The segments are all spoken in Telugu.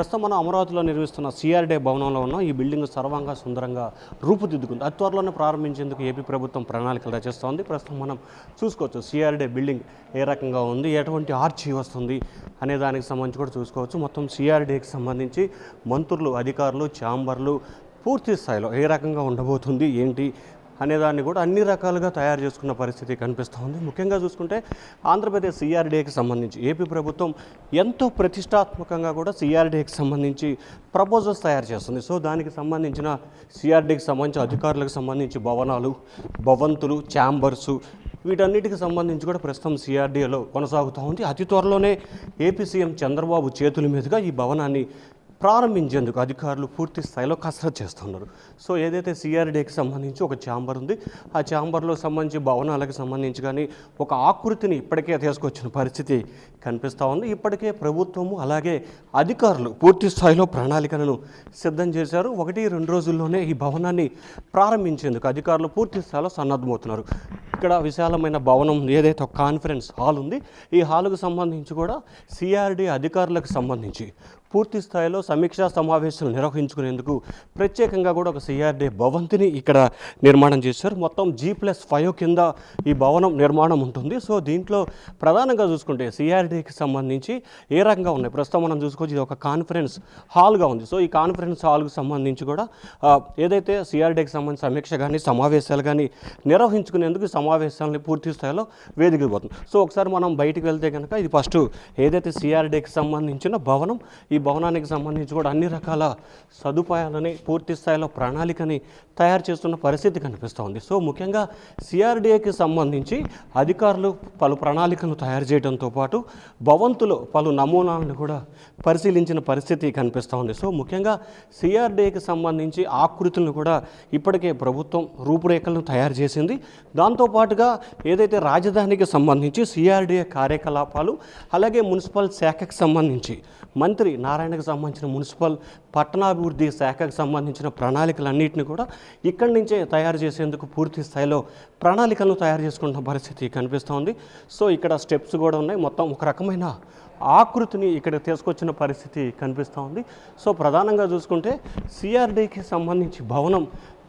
ప్రస్తుతం మనం అమరావతిలో నిర్మిస్తున్న సిఆర్డే భవనంలో ఉన్నాం. ఈ బిల్డింగ్ సర్వంగా సుందరంగా రూపుదిద్దుకుంది. అతి త్వరలోనే ప్రారంభించేందుకు ఏపీ ప్రభుత్వం ప్రణాళికలు రచిస్తోంది. ప్రస్తుతం మనం చూసుకోవచ్చు సిఆర్డే బిల్డింగ్ ఏ రకంగా ఉంది, ఎటువంటి ఆర్చి వస్తుంది అనే దానికి సంబంధించి కూడా చూసుకోవచ్చు. మొత్తం సిఆర్డేకి సంబంధించి మంత్రులు, అధికారులు, ఛాంబర్లు పూర్తి స్థాయిలో ఏ రకంగా ఉండబోతుంది ఏంటి అనేదాన్ని కూడా అన్ని రకాలుగా తయారు చేసుకున్న పరిస్థితి కనిపిస్తోంది. ముఖ్యంగా చూసుకుంటే ఆంధ్రప్రదేశ్ సిఆర్డీఏకి సంబంధించి ఏపీ ప్రభుత్వం ఎంతో ప్రతిష్టాత్మకంగా కూడా సిఆర్డీఏకి సంబంధించి ప్రపోజల్స్ తయారు చేస్తుంది. సో దానికి సంబంధించిన సిఆర్డీకి సంబంధించి అధికారులకు సంబంధించి భవనాలు, భవంతులు, ఛాంబర్సు వీటన్నిటికి సంబంధించి కూడా ప్రస్తుతం సిఆర్డీఏలో కొనసాగుతూ ఉంది. అతి త్వరలోనే ఏపీ సీఎం చంద్రబాబు చేతుల మీదుగా ఈ భవనాన్ని ప్రారంభించేందుకు అధికారులు పూర్తి స్థాయిలో కసరత్తు చేస్తున్నారు. సో ఏదైతే సిఆర్డీకి సంబంధించి ఒక ఛాంబర్ ఉంది, ఆ ఛాంబర్లో సంబంధించి భవనాలకు సంబంధించి కానీ ఒక ఆకృతిని ఇప్పటికే తీసుకొచ్చిన పరిస్థితి కనిపిస్తూ ఉంది. ఇప్పటికే ప్రభుత్వము అలాగే అధికారులు పూర్తి స్థాయిలో ప్రణాళికలను సిద్ధం చేశారు. 1-2 రోజుల్లోనే ఈ భవనాన్ని ప్రారంభించేందుకు అధికారులు పూర్తి స్థాయిలో సన్నద్ధమవుతున్నారు. ఇక్కడ విశాలమైన భవనం ఏదైతే ఒక కాన్ఫరెన్స్ హాల్ ఉంది, ఈ హాలుకు సంబంధించి కూడా సిఆర్డీ అధికారులకు సంబంధించి పూర్తి స్థాయిలో సమీక్షా సమావేశాలు నిర్వహించుకునేందుకు ప్రత్యేకంగా కూడా ఒక సిఆర్డీ భవంతిని ఇక్కడ నిర్మాణం చేశారు. మొత్తం G+5 కింద ఈ భవనం నిర్మాణం ఉంటుంది. సో దీంట్లో ప్రధానంగా చూసుకుంటే సిఆర్డీకి సంబంధించి ఏ రకంగా ఉన్నాయి ప్రస్తుతం మనం చూసుకోవచ్చు. ఇది ఒక కాన్ఫరెన్స్ హాల్గా ఉంది. సో ఈ కాన్ఫరెన్స్ హాల్కు సంబంధించి కూడా ఏదైతే సిఆర్డీకి సంబంధించి సమీక్ష కానీ సమావేశాలు కానీ నిర్వహించుకునేందుకు సమావేశాలని పూర్తి స్థాయిలో వేదికలు పోతుంది. సో ఒకసారి మనం బయటికి వెళ్తే కనుక ఇది ఫస్ట్ ఏదైతే సిఆర్డీకి సంబంధించిన భవనం, ఈ భవనానికి సంబంధించి కూడా అన్ని రకాల సదుపాయాలని పూర్తి స్థాయిలో ప్రణాళికని తయారు చేస్తున్న పరిస్థితి కనిపిస్తోంది. సో ముఖ్యంగా సిఆర్డీఏకి సంబంధించి అధికారులు పలు ప్రణాళికలను తయారు చేయడంతో పాటు భవంతులు పలు నమూనాలను కూడా పరిశీలించిన పరిస్థితి కనిపిస్తోంది. సో ముఖ్యంగా సిఆర్డీఏకి సంబంధించి ఆకృతులను కూడా ఇప్పటికే ప్రభుత్వం రూపురేఖలను తయారు చేసింది. దాంతోపాటుగా ఏదైతే రాజధానికి సంబంధించి సిఆర్డీఏ కార్యకలాపాలు అలాగే మున్సిపల్ శాఖకు సంబంధించి మంత్రి నారాయణకు సంబంధించిన మున్సిపల్ పట్టణాభివృద్ధి శాఖకు సంబంధించిన ప్రణాళికలన్నింటినీ కూడా ఇక్కడి నుంచే తయారు చేసేందుకు పూర్తి స్థాయిలో ప్రణాళికలను తయారు చేసుకుంటున్న పరిస్థితి కనిపిస్తోంది. సో ఇక్కడ స్టెప్స్ కూడా ఉన్నాయి. మొత్తం ఒక రకమైన ఆకృతిని ఇక్కడ తీసుకొచ్చిన పరిస్థితి కనిపిస్తూ ఉంది. సో ప్రధానంగా చూసుకుంటే సిఆర్డీకి సంబంధించి భవనం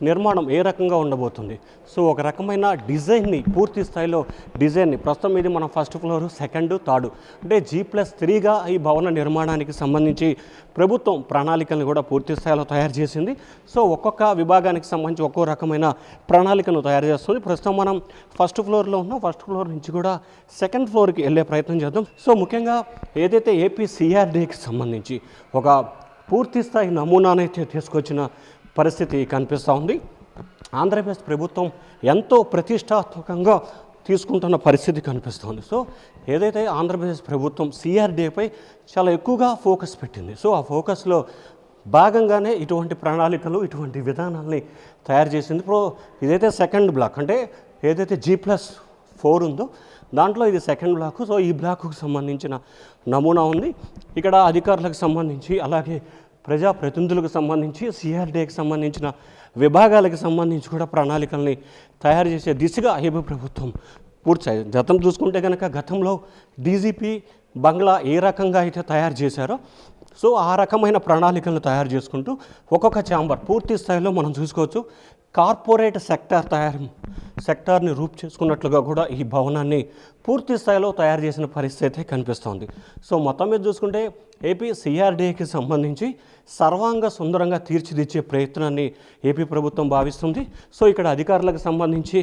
నిర్మాణం ఏ రకంగా ఉండబోతుంది, సో ఒక రకమైన డిజైన్ని పూర్తి స్థాయిలో డిజైన్ని ప్రస్తుతం ఇది మన ఫస్ట్ ఫ్లోర్, సెకండ్, థర్డ్ అంటే G+3గా ఈ భవన నిర్మాణానికి సంబంధించి ప్రభుత్వం ప్రణాళికలను కూడా పూర్తి స్థాయిలో తయారు చేసింది. సో ఒక్కొక్క విభాగానికి సంబంధించి ఒక్కో రకమైన ప్రణాళికను తయారు చేస్తుంది. ప్రస్తుతం మనం ఫస్ట్ ఫ్లోర్లో ఉన్నాం. ఫస్ట్ ఫ్లోర్ నుంచి కూడా సెకండ్ ఫ్లోర్కి వెళ్ళే ప్రయత్నం చేద్దాం. సో ముఖ్యంగా ఏదైతే ఏపీ సిఆర్డీకి సంబంధించి ఒక పూర్తి స్థాయి నమూనానైతే తీసుకొచ్చిన పరిస్థితి కనిపిస్తూ ఉంది. ఆంధ్రప్రదేశ్ ప్రభుత్వం ఎంతో ప్రతిష్టాత్మకంగా తీసుకుంటున్న పరిస్థితి కనిపిస్తుంది. సో ఏదైతే ఆంధ్రప్రదేశ్ ప్రభుత్వం సిఆర్డీపై చాలా ఎక్కువగా ఫోకస్ పెట్టింది. సో ఆ ఫోకస్లో భాగంగానే ఇటువంటి ప్రణాళికలు, ఇటువంటి విధానాల్ని తయారు చేసింది. ఇప్పుడు ఇదైతే సెకండ్ బ్లాక్ అంటే ఏదైతే G+4 ఉందో దాంట్లో ఇది సెకండ్ బ్లాక్. సో ఈ బ్లాక్కు సంబంధించిన నమూనా ఉంది. ఇక్కడ అధికారులకు సంబంధించి అలాగే ప్రజాప్రతినిధులకు సంబంధించి సిఆర్డీకి సంబంధించిన విభాగాలకు సంబంధించి కూడా ప్రణాళికల్ని తయారు చేసే దిశగా ఏపీ ప్రభుత్వం పూర్తి గతం చూసుకుంటే కనుక గతంలో డీజీపీ బంగ్లా ఏ రకంగా అయితే తయారు చేశారో సో ఆ రకమైన ప్రణాళికలను తయారు చేసుకుంటూ ఒక్కొక్క ఛాంబర్ పూర్తి స్థాయిలో మనం చూసుకోవచ్చు. కార్పొరేట్ సెక్టార్ని రూపు చేసుకున్నట్లుగా కూడా ఈ భవనాన్ని పూర్తి స్థాయిలో తయారు చేసిన పరిస్థితి కనిపిస్తోంది. సో మొత్తం మీద చూసుకుంటే ఏపీ సిఆర్డీకి సంబంధించి సర్వాంగ సుందరంగా తీర్చిదిచ్చే ప్రయత్నాన్ని ఏపీ ప్రభుత్వం భావిస్తుంది. సో ఇక్కడ అధికారులకు సంబంధించి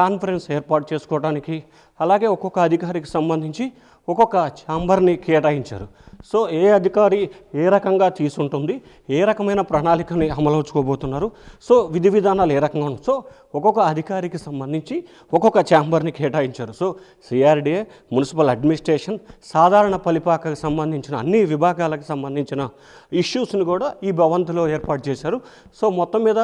కాన్ఫరెన్స్ ఏర్పాటు చేసుకోవడానికి అలాగే ఒక్కొక్క అధికారికి సంబంధించి ఒక్కొక్క ఛాంబర్ని కేటాయించారు. సో ఏ అధికారి ఏ రకంగా తీసుంటుంది, ఏ రకమైన ప్రణాళికని అమలుచుకోబోతున్నారు, సో విధి విధానాలు ఏ రకంగా ఉన్నాయి, సో ఒక్కొక్క అధికారికి సంబంధించి ఒక్కొక్క ఛాంబర్ని కేటాయించారు. సో సిఆర్డీఏ, మున్సిపల్ అడ్మినిస్ట్రేషన్, సాధారణ పరిపాలనకు సంబంధించిన అన్ని విభాగాలకు సంబంధించిన ఇష్యూస్ని కూడా ఈ భవంతిలో ఏర్పాటు చేశారు. సో మొత్తం మీద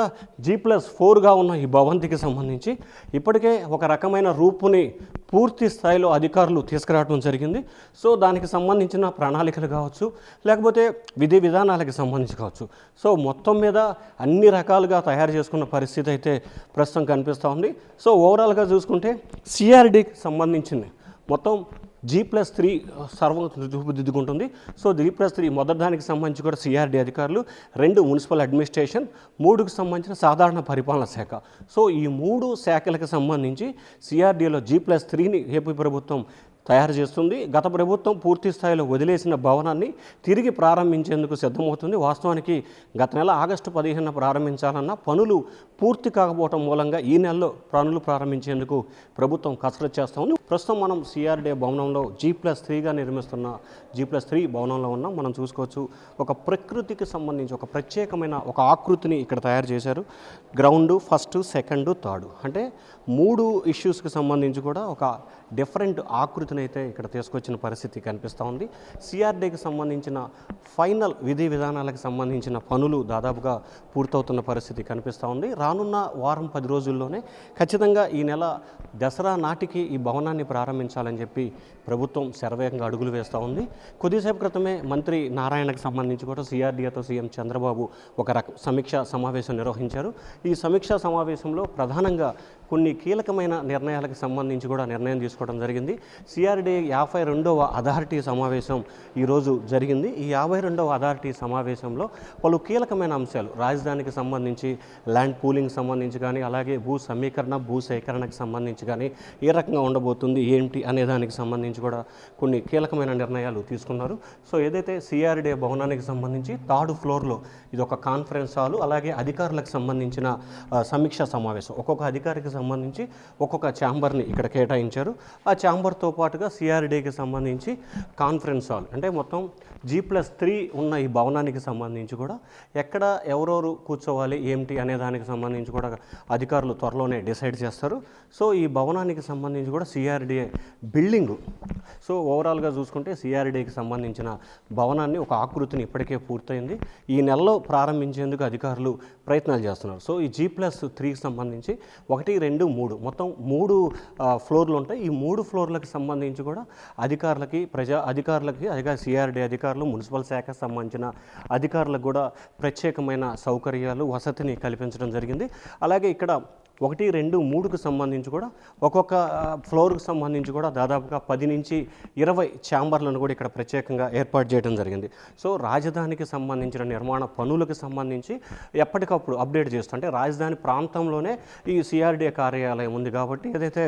G+4గా ఉన్న ఈ భవంతికి సంబంధించి ఇప్పటికే ఒక రకమైన రూపుని పూర్తి స్థాయిలో అధికారులు తీసుకురావడం జరిగింది. సో దానికి సంబంధించిన ప్రణాళికలు కావచ్చు లేకపోతే విధి విధానాలకు సంబంధించి కావచ్చు, సో మొత్తం మీద అన్ని రకాలుగా తయారు చేసుకున్న పరిస్థితి అయితే ప్రస్తుతం కనిపిస్తూ ఉంది. సో ఓవరాల్గా చూసుకుంటే సిఆర్డీకి సంబంధించింది మొత్తం G+3 సర్వంగా రూపుదిద్దుకుంటుంది. సో G+3 మొదటి దానికి సంబంధించి కూడా సిఆర్డీ అధికారులు, 2 మున్సిపల్ అడ్మినిస్ట్రేషన్, 3కు సంబంధించిన సాధారణ పరిపాలన శాఖ. సో ఈ 3 శాఖలకు సంబంధించి సిఆర్డీలో G+3ని ఏపీ ప్రభుత్వం తయారు చేస్తుంది. గత ప్రభుత్వం పూర్తి స్థాయిలో వదిలేసిన భవనాన్ని తిరిగి ప్రారంభించేందుకు సిద్ధమవుతుంది. వాస్తవానికి గత నెల ఆగస్టు 15న ప్రారంభించాలన్న పనులు పూర్తి కాకపోవడం మూలంగా ఈ నెలలో పనులు ప్రారంభించేందుకు ప్రభుత్వం కసరత్తు చేస్తూ ఉంది. ప్రస్తుతం మనం సిఆర్డీ భవనంలో G+3గా నిర్మిస్తున్న G+3 భవనంలో ఉన్నాం. మనం చూసుకోవచ్చు, ఒక ప్రకృతికి సంబంధించి ఒక ప్రత్యేకమైన ఒక ఆకృతిని ఇక్కడ తయారు చేశారు. గ్రౌండ్, ఫస్ట్, సెకండ్, థర్డ్ అంటే 3 ఇష్యూస్కి సంబంధించి కూడా ఒక డిఫరెంట్ ఆకృతిని అయితే ఇక్కడ తీసుకొచ్చిన పరిస్థితి కనిపిస్తూ ఉంది. సిఆర్డీకి సంబంధించిన ఫైనల్ విధి విధానాలకు సంబంధించిన పనులు దాదాపుగా పూర్తవుతున్న పరిస్థితి కనిపిస్తూ ఉంది. రానున్న వారం 10 రోజుల్లోనే ఖచ్చితంగా ఈ నెల దసరా నాటికి ఈ భవనాన్ని ప్రారంభించాలని చెప్పి ప్రభుత్వం శరవేగంగా అడుగులు వేస్తూ ఉంది. కొద్దిసేపు క్రితమే మంత్రి నారాయణకు సంబంధించి కూడా సిఆర్డీతో సీఎం చంద్రబాబు ఒక సమీక్షా సమావేశం నిర్వహించారు. ఈ సమీక్షా సమావేశంలో ప్రధానంగా కొన్ని కీలకమైన నిర్ణయాలకు సంబంధించి కూడా నిర్ణయం తీసుకోవడం జరిగింది. సిఆర్డీ 52వ అథారిటీ సమావేశం ఈరోజు జరిగింది. ఈ 52వ అథారిటీ సమావేశంలో పలు కీలకమైన అంశాలు, రాజధానికి సంబంధించి, ల్యాండ్ పూలింగ్ సంబంధించి కానీ, అలాగే భూ సమీకరణ, భూ సేకరణకు సంబంధించి కానీ ఏ రకంగా ఉండబోతుంది ఏంటి అనే దానికి సంబంధించి కూడా కొన్ని కీలకమైన నిర్ణయాలు తీసుకున్నారు. సో ఏదైతే సిఆర్డీ భవనానికి సంబంధించి 3rd ఫ్లోర్లో ఇది ఒక కాన్ఫరెన్స్ హాలు, అలాగే అధికారులకు సంబంధించిన సమీక్షా సమావేశం, ఒక్కొక్క అధికారికి సంబంధించి ఒక్కొక్క ఛాంబర్ని ఇక్కడ కేటాయించారు. ఆ ఛాంబర్తో పాటుగా సిఆర్డీకి సంబంధించి కాన్ఫరెన్స్ హాల్ అంటే మొత్తం G+3 ఉన్న ఈ భవనానికి సంబంధించి కూడా ఎక్కడ ఎవరెవరు కూర్చోవాలి ఏంటి అనే దానికి సంబంధించి కూడా అధికారులు త్వరలోనే డిసైడ్ చేస్తారు. సో ఈ భవనానికి సంబంధించి కూడా సిఆర్డీ బిల్డింగు, సో ఓవరాల్గా చూసుకుంటే సిఆర్డీకి సంబంధించిన భవనాన్ని ఒక ఆకృతిని ఇప్పటికే పూర్తయింది. ఈ నెలలో ప్రారంభించేందుకు అధికారులు ప్రయత్నాలు చేస్తున్నారు. సో ఈ G+3కి సంబంధించి 1, 2, 3 మొత్తం 3 ఫ్లోర్లు ఉంటాయి. ఈ 3 ఫ్లోర్లకు సంబంధించి కూడా అధికారులకి, అధికారులకి సిఆర్డీ అధికారులు, మున్సిపల్ శాఖకు సంబంధించిన అధికారులకు కూడా ప్రత్యేకమైన సౌకర్యాలు, వసతిని కల్పించడం జరిగింది. అలాగే ఇక్కడ 1, 2, 3కు సంబంధించి కూడా ఒక్కొక్క ఫ్లోర్కు సంబంధించి కూడా దాదాపుగా 10 నుంచి 20 ఛాంబర్లను కూడా ఇక్కడ ప్రత్యేకంగా ఏర్పాటు చేయడం జరిగింది. సో రాజధానికి సంబంధించిన నిర్మాణ పనులకు సంబంధించి ఎప్పటికప్పుడు అప్డేట్ చేస్తూ, అంటే రాజధాని ప్రాంతంలోనే ఈ సిఆర్డీ కార్యాలయం ఉంది కాబట్టి ఏదైతే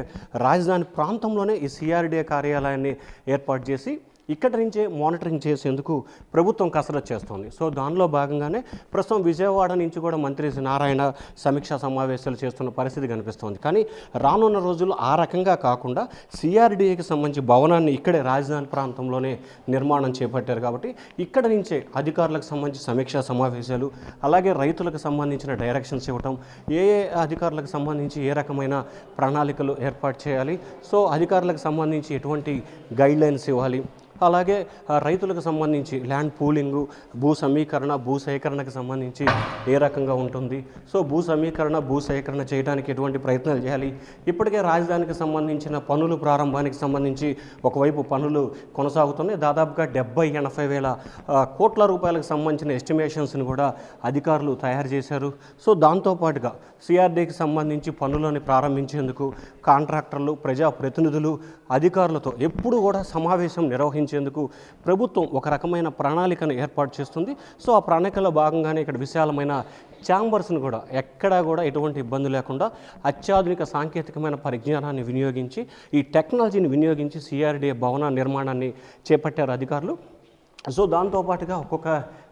రాజధాని ప్రాంతంలోనే ఈ సిఆర్డీ కార్యాలయాన్ని ఏర్పాటు చేసి ఇక్కడి నుంచే మానిటరింగ్ చేసేందుకు ప్రభుత్వం కసరత్తు చేస్తోంది. సో దానిలో భాగంగానే ప్రస్తుతం విజయవాడ నుంచి కూడా మంత్రి నారాయణ సమీక్షా సమావేశాలు చేస్తున్న పరిస్థితి కనిపిస్తోంది. కానీ రానున్న రోజుల్లో ఆ రకంగా కాకుండా సిఆర్డీకి సంబంధించి భవనాన్ని ఇక్కడే రాజధాని ప్రాంతంలోనే నిర్మాణం చేపట్టారు కాబట్టి ఇక్కడ నుంచే అధికారులకు సంబంధించి సమీక్షా సమావేశాలు, అలాగే రైతులకు సంబంధించిన డైరెక్షన్స్ ఇవ్వటం, ఏ అధికారులకు సంబంధించి ఏ రకమైన ప్రణాళికలు ఏర్పాటు చేయాలి, సో అధికారులకు సంబంధించి ఎటువంటి గైడ్లైన్స్ ఇవ్వాలి, అలాగే రైతులకు సంబంధించి ల్యాండ్ పూలింగు, భూ సమీకరణ, భూ సేకరణకు సంబంధించి ఏ రకంగా ఉంటుంది, సో భూ సమీకరణ, భూ సేకరణ చేయడానికి ఎటువంటి ప్రయత్నాలు చేయాలి, ఇప్పటికే రాజధానికి సంబంధించిన పనులు ప్రారంభానికి సంబంధించి ఒకవైపు పనులు కొనసాగుతున్నాయి. దాదాపుగా 70-80 వేల కోట్ల రూపాయలకు సంబంధించిన ఎస్టిమేషన్స్ని కూడా అధికారులు తయారు చేశారు. సో దాంతోపాటుగా సిఆర్డీకి సంబంధించి పనులను ప్రారంభించేందుకు కాంట్రాక్టర్లు, ప్రజాప్రతినిధులు, అధికారులతో ఎప్పుడు కూడా సమావేశం నిర్వహించేందుకు ప్రభుత్వం ఒక రకమైన ప్రణాళికను ఏర్పాటు చేస్తుంది. సో ఆ ప్రణాళికలో భాగంగానే ఇక్కడ విశాలమైన ఛాంబర్స్ను కూడా ఎక్కడా కూడా ఎటువంటి ఇబ్బంది లేకుండా అత్యాధునిక సాంకేతికమైన పరిజ్ఞానాన్ని వినియోగించి, ఈ టెక్నాలజీని వినియోగించి సిఆర్డీ భవన నిర్మాణాన్ని చేపట్టారు అధికారులు. సో దాంతోపాటుగా ఒక్కొక్క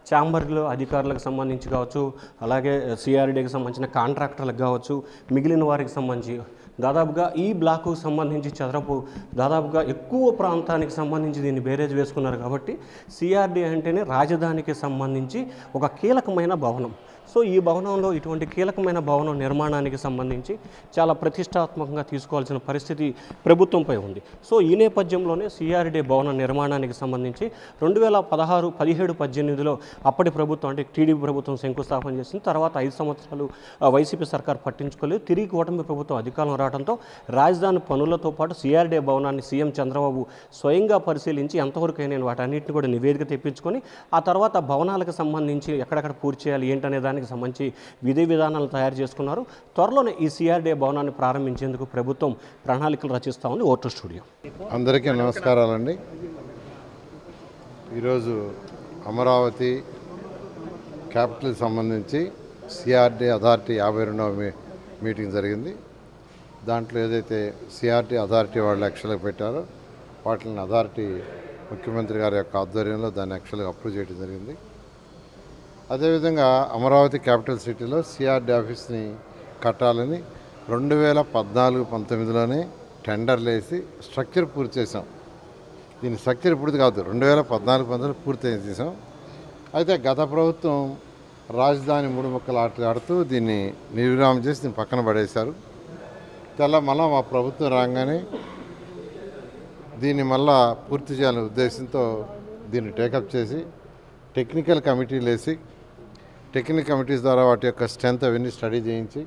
ఛాంబర్లో అధికారులకు సంబంధించి కావచ్చు, అలాగే సిఆర్డీకి సంబంధించిన కాంట్రాక్టర్లకు కావచ్చు, మిగిలిన వారికి సంబంధించి దాదాపుగా ఈ బ్లాకు సంబంధించి చదరపు దాదాపుగా ఎక్కువ ప్రాంతానికి సంబంధించి దీన్ని బేరేజ్ వేసుకున్నారు కాబట్టి సిఆర్డీ అంటేనే రాజధానికి సంబంధించి ఒక కీలకమైన భవనం. సో ఈ భవనంలో ఇటువంటి కీలకమైన భవనం నిర్మాణానికి సంబంధించి చాలా ప్రతిష్టాత్మకంగా తీసుకోవాల్సిన పరిస్థితి ప్రభుత్వంపై ఉంది. సో ఈ నేపథ్యంలోనే సిఆర్డీ భవన నిర్మాణానికి సంబంధించి 2016, 17, 18లో అప్పటి ప్రభుత్వం అంటే టీడీపీ ప్రభుత్వం శంకుస్థాపన చేసింది. తర్వాత 5 సంవత్సరాలు వైసీపీ సర్కార్ పట్టించుకోలేదు. తిరిగి కూటమి ప్రభుత్వం అధికారంలో రావడంతో రాజధాని పనులతో పాటు సిఆర్డీఏ భవనాన్ని సీఎం చంద్రబాబు స్వయంగా పరిశీలించి ఎంతవరకు అయినా వాటన్నిటిని కూడా నివేదిక తెప్పించుకొని ఆ తర్వాత భవనాలకు సంబంధించి ఎక్కడెక్కడ పూర్తి చేయాలి ఏంటనే దానికి సంబంధించి విధి విధానాలు తయారు చేసుకున్నారు. త్వరలోనే ఈ సిఆర్డీఏ భవనాన్ని ప్రారంభించేందుకు ప్రభుత్వం ప్రణాళికలు రచిస్తూ ఉంది. Vote studio. అందరికీ నమస్కారాలండి. ఈరోజు అమరావతి క్యాపిటల్ సంబంధించి సిఆర్డీ అథారిటీ 52వ మీటింగ్ జరిగింది. దాంట్లో ఏదైతే సిఆర్డీ అథారిటీ వాళ్ళు యాక్చువల్గా పెట్టారో వాటిని అథారిటీ ముఖ్యమంత్రి గారి యొక్క ఆధ్వర్యంలో దాన్ని యాక్చువల్గా అప్రూవ్ చేయడం జరిగింది. అదేవిధంగా అమరావతి క్యాపిటల్ సిటీలో సిఆర్డీ ఆఫీస్ని కట్టాలని 2014-19లోనే టెండర్లు వేసి స్ట్రక్చర్ పూర్తి చేసాం. దీని స్ట్రక్చర్ ఇప్పుడు కాదు, 2014-19 పూర్తి చేసాం. అయితే గత ప్రభుత్వం రాజధాని 3 ముక్కలు ఆడుతూ దీన్ని నిర్విరామం చేసి దీన్ని పక్కన పడేశారు. మళ్ళా మా ప్రభుత్వం రాగానే దీన్ని మళ్ళా పూర్తి చేయాలనే ఉద్దేశంతో దీన్ని టేకప్ చేసి టెక్నికల్ కమిటీలు వేసి టెక్నికల్ కమిటీస్ ద్వారా వాటి యొక్క స్ట్రెంత్ అవన్నీ స్టడీ చేయించి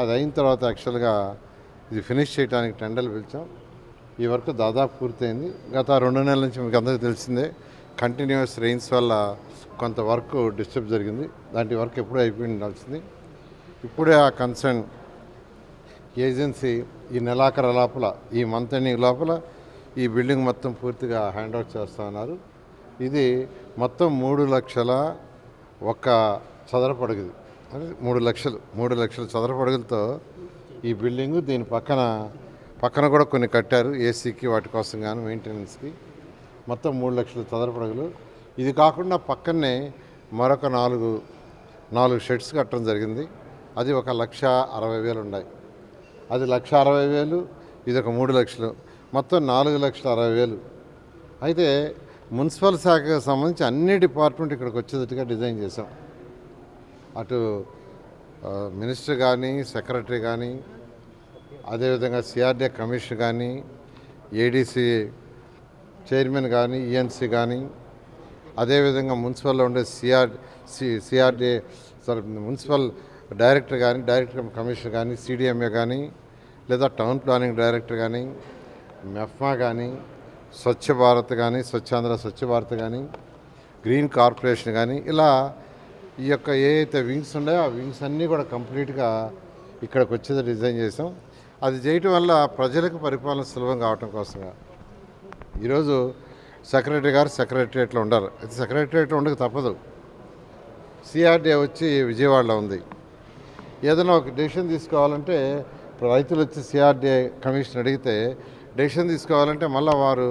అది అయిన తర్వాత యాక్చువల్గా ఇది ఫినిష్ చేయడానికి టెండర్లు పిలిచాం. ఈ వర్క్ దాదాపు పూర్తయింది. గత 2 నెలల నుంచి మీకు అందరికీ తెలిసిందే కంటిన్యూస్ రెయిన్స్ వల్ల కొంత వర్క్ డిస్టర్బ్ జరిగింది. దాంట్లో వర్క్ ఎప్పుడూ అయిపోయి ఉండాల్సింది. ఇప్పుడే ఆ కన్సర్న్ ఏజెన్సీ ఈ నెలాఖరు లోపల, ఈ మంత్ ఎండింగ్ లోపల ఈ బిల్డింగ్ మొత్తం పూర్తిగా హ్యాండ్ ఓవర్ చేస్తూ ఉన్నారు. ఇది మొత్తం 3,01,000 చదరపడుగుది, అంటే 3 లక్షల చదరపడుగులతో ఈ బిల్డింగు. దీని పక్కన కూడా కొన్ని కట్టారు ఏసీకి వాటి కోసం కానీ మెయింటెనెన్స్కి. మొత్తం 3 లక్షల చదరపడుగులు. ఇది కాకుండా పక్కనే మరొక 4 షెడ్స్ కట్టడం జరిగింది. అది 1,60,000 ఉన్నాయి. అది 1,60,000, ఇది ఒక 3 లక్షలు, మొత్తం 4,60,000. అయితే మున్సిపల్ శాఖకు సంబంధించి అన్ని డిపార్ట్మెంట్ ఇక్కడికి వచ్చేటట్టుగా డిజైన్ చేసాం. అటు మినిస్టర్ కానీ, సెక్రటరీ కానీ, అదేవిధంగా సిఆర్డీఏ కమిషనర్ కానీ, ఏడీసీ చైర్మన్ కానీ, ఈఎన్సీ కానీ, అదేవిధంగా మున్సిపల్లో ఉండే సిఆర్డీఏ మున్సిపల్ డైరెక్టర్ కానీ, డైరెక్టర్ కమిషనర్ కానీ, సిడిఎంఏ కానీ, లేదా టౌన్ ప్లానింగ్ డైరెక్టర్ కానీ, మెఫ్మా కానీ, స్వచ్ఛ భారత్ కానీ, స్వచ్ఛాంధ్ర స్వచ్ఛ భారత్ కానీ, గ్రీన్ కార్పొరేషన్ కానీ, ఇలా ఈ యొక్క ఏ అయితే వింగ్స్ ఉన్నాయో ఆ వింగ్స్ అన్నీ కూడా కంప్లీట్గా ఇక్కడికి వచ్చేది డిజైన్ చేసాం. అది చేయటం వల్ల ప్రజలకు పరిపాలన సులభం కావటం కోసంగా ఈరోజు సెక్రటరీ గారు సెక్రటరియట్లో ఉండరు. అయితే సెక్రటరియట్లో ఉండక తప్పదు. సిఆర్డీఏ వచ్చి విజయవాడలో ఉంది. ఏదైనా ఒక డెసిషన్ తీసుకోవాలంటే ఇప్పుడు రైతులు వచ్చి సిఆర్డీఏ కమిషన్ అడిగితే డెసిషన్ తీసుకోవాలంటే మళ్ళీ వారు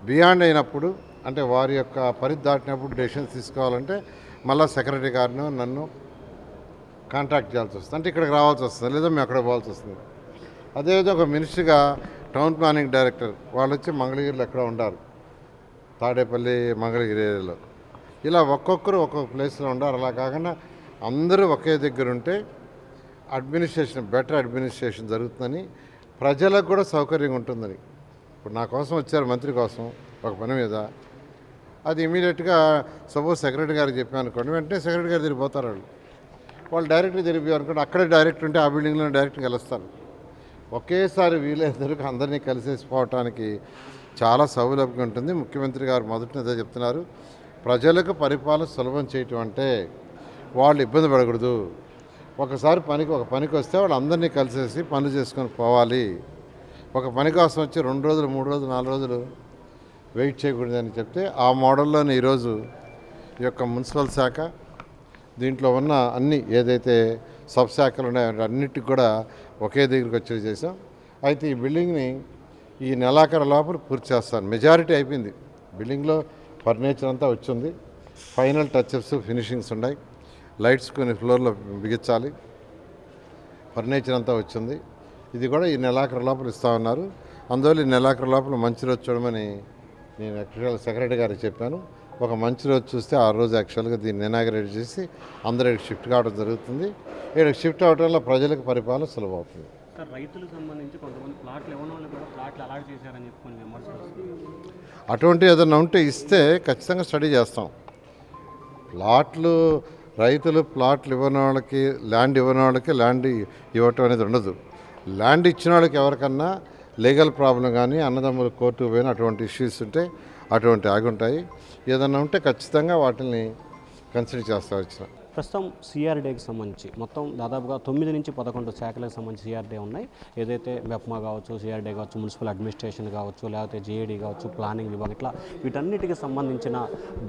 బియాండ్ అయినప్పుడు, అంటే వారి యొక్క పరిధి దాటినప్పుడు డెసిషన్స్ తీసుకోవాలంటే మళ్ళీ సెక్రటరీ గారిని నన్ను కాంటాక్ట్ చేయాల్సి వస్తుంది. అంటే ఇక్కడికి రావాల్సి వస్తుంది, లేదా మేము అక్కడ పోవాల్సి వస్తుంది. అదేవిధంగా ఒక మినిస్టర్గా టౌన్ ప్లానింగ్ డైరెక్టర్ వాళ్ళు వచ్చి మంగళగిరిలో ఎక్కడ ఉండారు, తాడేపల్లి మంగళగిరి ఏరియాలో. ఇలా ఒక్కొక్కరు ఒక్కొక్క ప్లేస్లో ఉండారు. అలా కాకుండా అందరూ ఒకే దగ్గర ఉంటే బెటర్ అడ్మినిస్ట్రేషన్ జరుగుతుందని, ప్రజలకు కూడా సౌకర్యంగా ఉంటుందని. ఇప్పుడు నా కోసం వచ్చారు మంత్రి కోసం ఒక పని మీద, అది ఇమీడియట్గా సపోజ్ సెక్రటరీ గారికి చెప్పాను అనుకోండి, వెంటనే సెక్రటరీ గారు తిరిగిపోతారు. వాళ్ళు డైరెక్ట్గా తిరిగిపోయారు అనుకోండి, అక్కడే డైరెక్ట్ ఉంటే ఆ బిల్డింగ్లో డైరెక్ట్గా కలుస్తారు. ఒకేసారి వీలైనందుకు అందరినీ కలిసేసిపోవటానికి చాలా సౌలభ్యంగా ఉంటుంది. ముఖ్యమంత్రి గారు మొదటి అదే చెప్తున్నారు, ప్రజలకు పరిపాలన సులభం చేయటం అంటే వాళ్ళు ఇబ్బంది పడకూడదు. ఒక పనికి వస్తే వాళ్ళు అందరినీ కలిసేసి పనులు చేసుకొని పోవాలి. ఒక పని కోసం వచ్చి 2 రోజులు 3 రోజులు 4 రోజులు వెయిట్ చేయకూడదని చెప్తే ఆ మోడల్లోనే ఈరోజు ఈ యొక్క మున్సిపల్ శాఖ దీంట్లో ఉన్న అన్ని ఏదైతే సబ్ శాఖలు ఉన్నాయో అన్నిటికి కూడా ఒకే దగ్గరికి వచ్చేది చేసాం. అయితే ఈ బిల్డింగ్ని ఈ నెలాఖరు లోపల పూర్తి చేస్తాను. మెజారిటీ అయిపోయింది. బిల్డింగ్లో ఫర్నిచర్ అంతా వచ్చింది. ఫైనల్ టచ్అప్స్ ఫినిషింగ్స్ ఉన్నాయి. లైట్స్ కొన్ని ఫ్లోర్లో బిగించాలి. ఫర్నిచర్ అంతా వచ్చింది. ఇది కూడా ఈ నెలాఖరు లోపల ఇస్తా ఉన్నారు. అందువల్ల ఈ నెలాఖరు లోపల మంచి రోజు చూడమని నేను యాక్చువల్గా సెక్రటరీ గారికి చెప్పాను. ఒక మంచి రోజు చూస్తే ఆ రోజు యాక్చువల్గా దీన్ని ఇనాగరేట్ చేసి అందరూ షిఫ్ట్ కావడం జరుగుతుంది. ఇక్కడికి షిఫ్ట్ అవడం వల్ల ప్రజలకు పరిపాలన సులభం అవుతుంది. సార్, రైతులకు సంబంధించి కొంతమంది ప్లాట్లు ఇవ్వడం వల్ల కూడా ప్లాట్లు అలాట్ చేశారని చెప్పి కొన్ని విమర్శలు. అటువంటి ఏదైనా ఉంటే ఇస్తే ఖచ్చితంగా స్టడీ చేస్తాం. రైతులు ప్లాట్లు ఇవ్వని వాళ్ళకి, ల్యాండ్ ఇవ్వని వాళ్ళకి ల్యాండ్ ఇవ్వటం అనేది ఉండదు. ల్యాండ్ ఇచ్చిన వాళ్ళకి ఎవరికన్నా లీగల్ ప్రాబ్లం కానీ అన్నదమ్ములు కోర్టుకు పోయిన అటువంటి ఇష్యూస్ ఉంటే అటువంటి ఆగుంటాయి. ఏదన్నా ఉంటే ఖచ్చితంగా వాటిని కన్సిడర్ చేస్తా వచ్చిన. ప్రస్తుతం సిఆర్డీకి సంబంధించి మొత్తం దాదాపుగా 9 నుంచి 11 శాఖలకు సంబంధించి సిఆర్డీ ఉన్నాయి. ఏదైతే మెప్మా కావచ్చు, సిఆర్డీ కావచ్చు, మున్సిపల్ అడ్మినిస్ట్రేషన్ కావచ్చు, లేకపోతే జేఏడీ కావచ్చు, ప్లానింగ్ విభాగం, ఇట్లా వీటన్నిటికి సంబంధించిన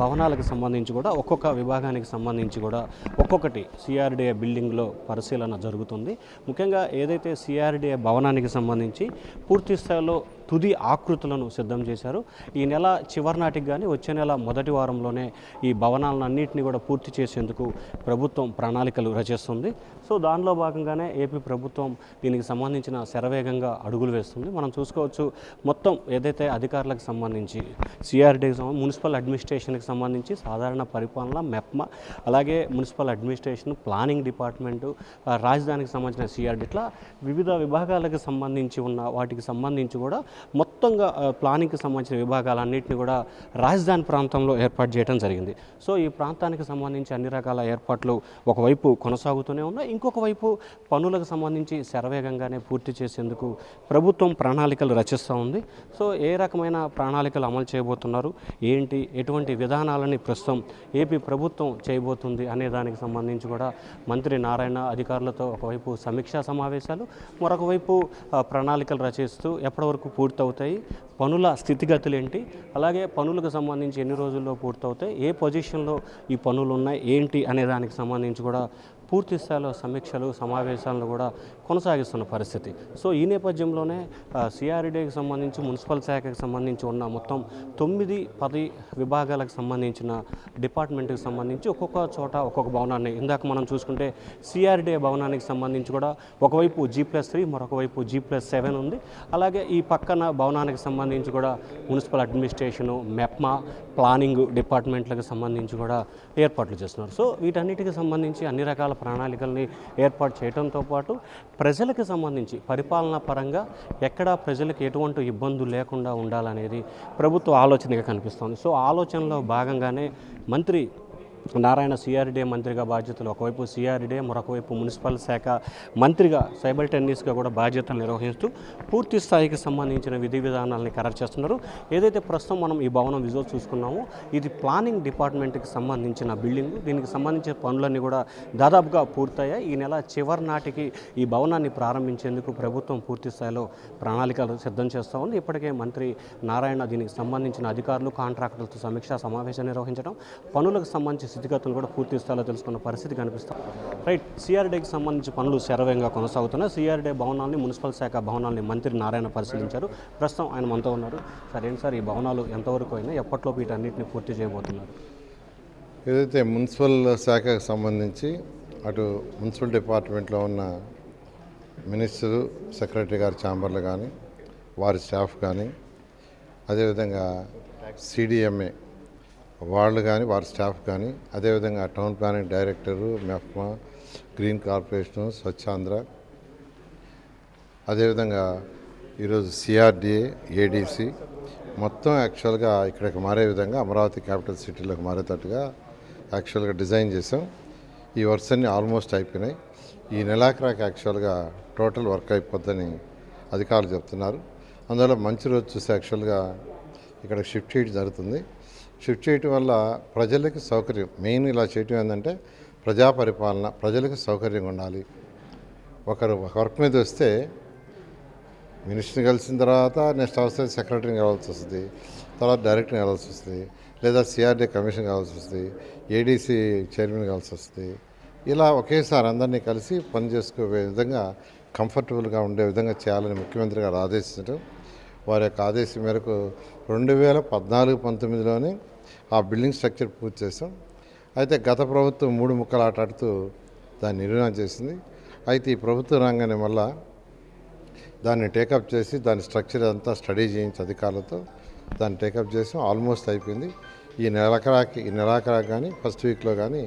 భవనాలకు సంబంధించి కూడా ఒక్కొక్క విభాగానికి సంబంధించి కూడా ఒక్కొక్కటి సిఆర్డీఏ బిల్డింగ్లో పరిశీలన జరుగుతుంది. ముఖ్యంగా ఏదైతే సిఆర్డీఏ భవనానికి సంబంధించి పూర్తి స్థాయిలో తుది ఆకృతులను సిద్ధం చేశారు. ఈ నెల చివరి నాటికి కానీ వచ్చే నెల మొదటి వారంలోనే ఈ భవనాలన్నింటినీ కూడా పూర్తి చేసేందుకు ప్రభుత్వం ప్రణాళికలు రచిస్తుంది. సో దానిలో భాగంగానే ఏపీ ప్రభుత్వం దీనికి సంబంధించిన శరవేగంగా అడుగులు వేస్తుంది. మనం చూసుకోవచ్చు, మొత్తం ఏదైతే అధికారులకు సంబంధించి సిఆర్డీకి సంబంధించి, మున్సిపల్ అడ్మినిస్ట్రేషన్కి సంబంధించి సాధారణ పరిపాలన, మెప్మా, అలాగే మున్సిపల్ అడ్మినిస్ట్రేషన్, ప్లానింగ్ డిపార్ట్మెంటు, రాజధానికి సంబంధించిన సిఆర్డీ, ఇట్లా వివిధ విభాగాలకు సంబంధించి ఉన్న వాటికి సంబంధించి కూడా మొత్తంగా ప్లానింగ్కి సంబంధించిన విభాగాలన్నింటినీ కూడా రాజధాని ప్రాంతంలో ఏర్పాటు చేయడం జరిగింది. సో ఈ ప్రాంతానికి సంబంధించి అన్ని రకాల ఏర్పాట్లు ఒకవైపు కొనసాగుతూనే ఉన్నాయి. ఇంకొక వైపు పనులకు సంబంధించి శరవేగంగానే పూర్తి చేసేందుకు ప్రభుత్వం ప్రణాళికలు రచిస్తూ ఉంది. సో ఏ రకమైన ప్రణాళికలు అమలు చేయబోతున్నారు, ఏంటి, ఎటువంటి విధానాలని ప్రస్తుతం ఏపీ ప్రభుత్వం చేయబోతుంది అనే దానికి సంబంధించి కూడా మంత్రి నారాయణ అధికారులతో ఒకవైపు సమీక్షా సమావేశాలు, మరొక వైపు ప్రణాళికలు రచిస్తూ ఎప్పటి వరకు పూర్తవుతాయి, పనుల స్థితిగతులు ఏంటి, అలాగే పనులకు సంబంధించి ఎన్ని రోజుల్లో పూర్తవుతాయి, ఏ పొజిషన్లో ఈ పనులు ఉన్నాయి ఏంటి అనే దానికి సంబంధించి కూడా పూర్తి స్థాయిలో సమీక్షలు, సమావేశాలను కూడా కొనసాగిస్తున్న పరిస్థితి. సో ఈ నేపథ్యంలోనే సిఆర్డీకి సంబంధించి, మున్సిపల్ శాఖకు సంబంధించి ఉన్న మొత్తం 9-10 విభాగాలకు సంబంధించిన డిపార్ట్మెంట్కి సంబంధించి ఒక్కొక్క చోట ఒక్కొక్క భవనాన్ని, ఇందాక మనం చూసుకుంటే సిఆర్డీ భవనానికి సంబంధించి కూడా ఒకవైపు G+3, మరొక వైపు G+7 ఉంది. అలాగే ఈ పక్కన భవనానికి సంబంధించి కూడా మున్సిపల్ అడ్మినిస్ట్రేషను, మెప్మా, ప్లానింగ్ డిపార్ట్మెంట్లకు సంబంధించి కూడా ఏర్పాట్లు చేస్తున్నారు. సో వీటన్నిటికి సంబంధించి అన్ని రకాల ప్రణాళికల్ని ఏర్పాటు చేయడంతో పాటు ప్రజలకు సంబంధించి పరిపాలనా పరంగా ఎక్కడా ప్రజలకు ఎటువంటి ఇబ్బందులు లేకుండా ఉండాలనేది ప్రభుత్వ ఆలోచనగా కనిపిస్తోంది. సో ఆలోచనలో భాగంగానే మంత్రి నారాయణ సిఆర్డీ మంత్రిగా బాధ్యతలు, ఒకవైపు సిఆర్డీ, మరొక వైపు మున్సిపల్ శాఖ మంత్రిగా సైబల్టేనియస్గా కూడా బాధ్యతలు నిర్వహిస్తూ పూర్తి స్థాయికి సంబంధించిన విధి విధానాలని ఖరారు చేస్తున్నారు. ఏదైతే ప్రస్తుతం మనం ఈ భవనం విజువల్ చూసుకున్నామో ఇది ప్లానింగ్ డిపార్ట్మెంట్కి సంబంధించిన బిల్డింగ్. దీనికి సంబంధించిన పనులన్నీ కూడా దాదాపుగా పూర్తయ్యాయి. ఈ నెల చివరి నాటికి ఈ భవనాన్ని ప్రారంభించేందుకు ప్రభుత్వం పూర్తి స్థాయిలో ప్రణాళికలు సిద్ధం చేస్తూ ఉంది. ఇప్పటికే మంత్రి నారాయణ దీనికి సంబంధించిన అధికారులు, కాంట్రాక్టర్లతో సమీక్షా సమావేశం నిర్వహించడం, పనులకు సంబంధించి స్థితిగతులు కూడా పూర్తి స్థాయిలో తెలుసుకున్న పరిస్థితి కనిపిస్తాం. రైట్, సిఆర్డీకి సంబంధించి పనులు శరవేగంగా కొనసాగుతున్నాయి. సిఆర్డీ భవనాల్ని, మున్సిపల్ శాఖ భవనాల్ని మంత్రి నారాయణ పరిశీలించారు. ప్రస్తుతం ఆయన మనతో ఉన్నారు. సార్, ఏంటి సార్ ఈ భవనాలు ఎంతవరకు అయినాయి, ఎప్పట్లోపు వీటన్నిటిని పూర్తి చేయబోతున్నారు? ఏదైతే మున్సిపల్ శాఖకు సంబంధించి అటు మున్సిపల్ డిపార్ట్మెంట్లో ఉన్న మినిస్టరు, సెక్రటరీ గారి ఛాంబర్లు కానీ, వారి స్టాఫ్ కానీ, అదేవిధంగా CDMA వాళ్ళు కానీ, వారి స్టాఫ్ కానీ, అదేవిధంగా town planning director, MEPMA, green corporation, Swachhandhra, అదేవిధంగా ఈరోజు సిఆర్డీఏ, ADC మొత్తం యాక్చువల్గా ఇక్కడికి మారే విధంగా అమరావతి క్యాపిటల్ సిటీలోకి మారేటట్టుగా యాక్చువల్గా డిజైన్ చేసాం. ఈ వర్క్స్ అన్నీ ఆల్మోస్ట్ అయిపోయినాయి. ఈ నెలాఖరాకి యాక్చువల్గా టోటల్ వర్క్ అయిపోద్దని అధికారులు చెప్తున్నారు. అందువల్ల మంచి రోజు చూసి యాక్చువల్గా ఇక్కడ షిఫ్ట్ చేయడం జరుగుతుంది. షిఫ్ట్ చేయటం వల్ల ప్రజలకి సౌకర్యం, మెయిన్ ఇలా చేయటం ఏంటంటే ప్రజా పరిపాలన, ప్రజలకు సౌకర్యంగా ఉండాలి. ఒకరు వర్క్ మీద వస్తే మినిస్టర్ని కలిసిన తర్వాత నెక్స్ట్ అవసరం సెక్రటరీని కావాల్సి వస్తుంది, తర్వాత డైరెక్టర్ని కావాల్సి వస్తుంది, లేదా సిఆర్డీ కమిషన్ కావాల్సి వస్తుంది, ADC చైర్మన్ కావాల్సి వస్తుంది. ఇలా ఒకేసారి అందరినీ కలిసి పని చేసుకునే విధంగా కంఫర్టబుల్గా ఉండే విధంగా చేయాలని ముఖ్యమంత్రి గారు ఆదేశించడం, వారి యొక్క ఆదేశం మేరకు 2014-19లోనే ఆ బిల్డింగ్ స్ట్రక్చర్ పూర్తి చేసాం. అయితే గత ప్రభుత్వం 3 ముక్కలు ఆటాడుతూ దాన్ని నిర్మాణం చేసింది. అయితే ఈ ప్రభుత్వం రాగానే మళ్ళా దాన్ని టేకప్ చేసి దాని స్ట్రక్చర్ అంతా స్టడీ చేయించి అధికారులతో దాన్ని టేకప్ చేసాం. ఆల్మోస్ట్ అయిపోయింది. ఈ నెలాఖరాకి కానీ ఫస్ట్ వీక్లో కానీ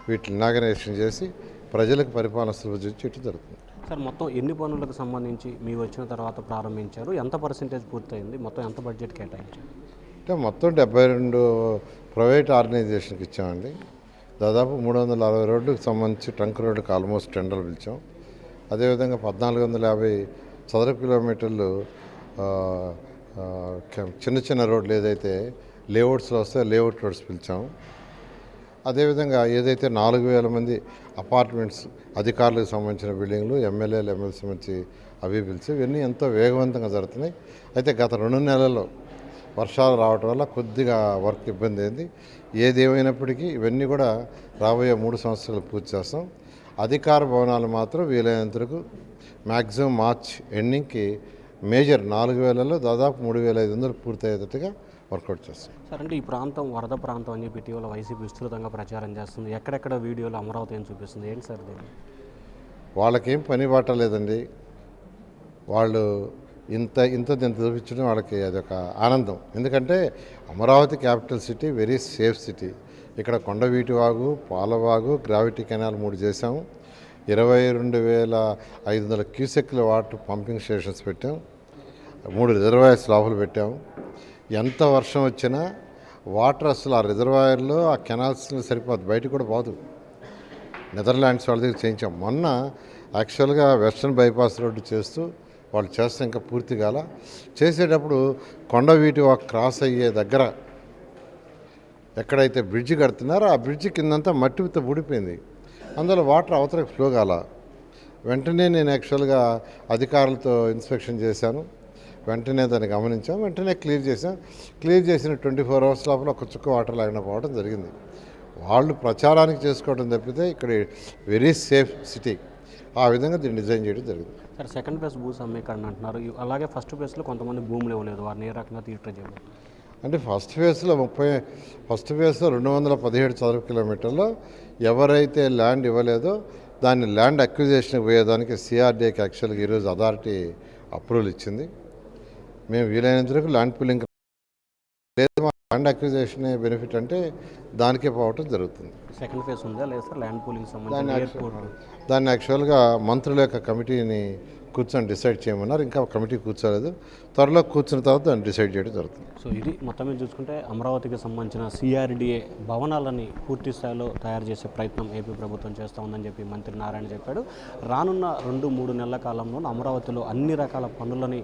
వీటిని ఇనాగరేషన్ చేసి ప్రజలకు పరిపాలన సులభం జరుగుతుంది. సార్, మొత్తం ఎన్ని పనులకు సంబంధించి మీరు వచ్చిన తర్వాత ప్రారంభించారు, ఎంత పర్సెంటేజ్ పూర్తయింది, మొత్తం ఎంత బడ్జెట్ కేటాయించారు? అంటే మొత్తం 72 ప్రైవేట్ ఆర్గనైజేషన్కి ఇచ్చామండి. దాదాపు 360 రోడ్లకు సంబంధించి ట్రంక్ రోడ్డుకి ఆల్మోస్ట్ టెండర్లు పిలిచాం. అదేవిధంగా 1450 చదరపు కిలోమీటర్లు చిన్న చిన్న రోడ్లు ఏదైతే లేఅవుట్స్లో వస్తే లేఅవుట్ రోడ్స్ పిలిచాము. అదేవిధంగా ఏదైతే 4000 మంది అపార్ట్మెంట్స్ అధికారులకు సంబంధించిన బిల్డింగ్లు ఎమ్మెల్యేలు ఎమ్మెల్సీ నుంచి అవి పిలిచి ఇవన్నీ ఎంతో వేగవంతంగా జరుగుతున్నాయి. అయితే గత 2 నెలల్లో వర్షాలు రావడం వల్ల కొద్దిగా వర్క్ ఇబ్బంది అయింది. ఏదేమైనప్పటికీ ఇవన్నీ కూడా రాబోయే 3 సంవత్సరాలు పూర్తి చేస్తాం. అధికార భవనాలు మాత్రం వీలైనంత వరకు మ్యాక్సిమం మార్చ్ ఎండింగ్కి మేజర్ 4000లో దాదాపు 3500 పూర్తయ్యేటట్టుగా వర్కౌట్ చేస్తాం. సార్, అంటే ఈ ప్రాంతం వరద ప్రాంతం అని చెప్పి ఇటీవల వైసీపీ విస్తృతంగా ప్రచారం చేస్తుంది. ఎక్కడెక్కడ వీడియోలో అమరావతి అని చూపిస్తుంది. ఏంటి సార్ దీన్ని? వాళ్ళకేం పని బాట లేదండి. వాళ్ళు ఇంత చూపించడం వాళ్ళకి అదొక ఆనందం. ఎందుకంటే Amaravati capital city, very safe city. ఇక్కడ కొండవీటి వాగు, పాలవాగు, గ్రావిటీ కెనాల్ 3 చేసాము. 22,500 క్యూసెక్ల వాటర్ పంపింగ్ స్టేషన్స్ పెట్టాం. 3 రిజర్వాయర్స్ లోపల పెట్టాము. ఎంత వర్షం వచ్చినా వాటర్ అసలు ఆ రిజర్వాయర్లో ఆ కెనాల్స్లో సరిపోదు, బయట కూడా పోదు. నెదర్లాండ్స్ వాళ్ళ దగ్గర చేయించాం. మొన్న యాక్చువల్గా వెస్ట్రన్ బైపాస్ రోడ్డు చేస్తూ వాళ్ళు చేస్తే ఇంకా పూర్తి కాల. చేసేటప్పుడు కొండవీటి వాక్ క్రాస్ అయ్యే దగ్గర ఎక్కడైతే బ్రిడ్జి కడుతున్నారో ఆ బ్రిడ్జి కిందంతా మట్టితో ఊడిపోయింది. అందులో వాటర్ అవతలకు ఫ్లో కాల. వెంటనే నేను యాక్చువల్గా అధికారులతో ఇన్స్పెక్షన్ చేశాను. వెంటనే దాన్ని గమనించాం. వెంటనే క్లియర్ చేసాం. క్లియర్ చేసిన 24 అవర్స్ లోపల ఒక చుక్క వాటర్ లేకుండా పోవడం జరిగింది. వాళ్ళు ప్రచారానికి చేసుకోవడం తప్పితే ఇక్కడ వెరీ సేఫ్ సిటీ. ఆ విధంగా దీన్ని డిజైన్ చేయడం జరిగింది. సార్, సెకండ్ ఫేజ్ భూ సమీకరణ అంటున్నారు. అలాగే ఫస్ట్ ఫేజ్లో కొంతమంది భూములు ఇవ్వలేదు. వారిని ఏ రకంగా తీర్చజేయాలి అంటే ఫస్ట్ ఫేజ్లో 217 చదరపు కిలోమీటర్లో ఎవరైతే ల్యాండ్ ఇవ్వలేదో దాన్ని ల్యాండ్ అక్విజిషన్కి పోయేదానికి సిఆర్డీఏకి యాక్చువల్గా ఈరోజు అథారిటీ అప్రూవల్ ఇచ్చింది. మేము వీలైనంత వరకు ల్యాండ్ పూలింగ్ లేదు, మా ల్యాండ్ అక్విజిషన్ బెనిఫిట్ అంటే దానికే పోవటం జరుగుతుంది. సెకండ్ ఫేజ్ ఉందా లేదా సార్? ల్యాండ్ పూలింగ్ దాన్ని యాక్చువల్గా మంత్రుల యొక్క కమిటీని కూర్చొని డిసైడ్ చేయమన్నారు. ఇంకా కమిటీ కూర్చోలేదు. త్వరలో కూర్చున్న తర్వాత దాన్ని డిసైడ్ చేయడం జరుగుతుంది. సో ఇది మొత్తం మీద చూసుకుంటే అమరావతికి సంబంధించిన సిఆర్డీఏ భవనాలని పూర్తి స్థాయిలో తయారు చేసే ప్రయత్నం ఏపీ ప్రభుత్వం చేస్తూ ఉందని చెప్పి మంత్రి నారాయణ చెప్పాడు. రానున్న 2-3 నెలల కాలంలో అమరావతిలో అన్ని రకాల పనులని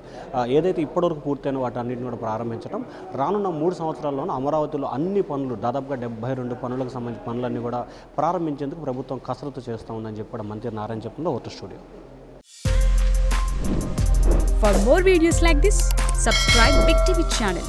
ఏదైతే ఇప్పటివరకు పూర్తయిన వాటన్నిటిని కూడా ప్రారంభించడం, రానున్న 3 సంవత్సరాల్లోనూ అమరావతిలో అన్ని పనులు దాదాపుగా 72 పనులకు సంబంధించిన పనులన్నీ కూడా ప్రారంభించేందుకు ప్రభుత్వం కసరత్తు చేస్తూ ఉందని చెప్పడం మంత్రి నారాయణ చెప్తుంది. Voter studio. For more videos like this, subscribe Big TV channel.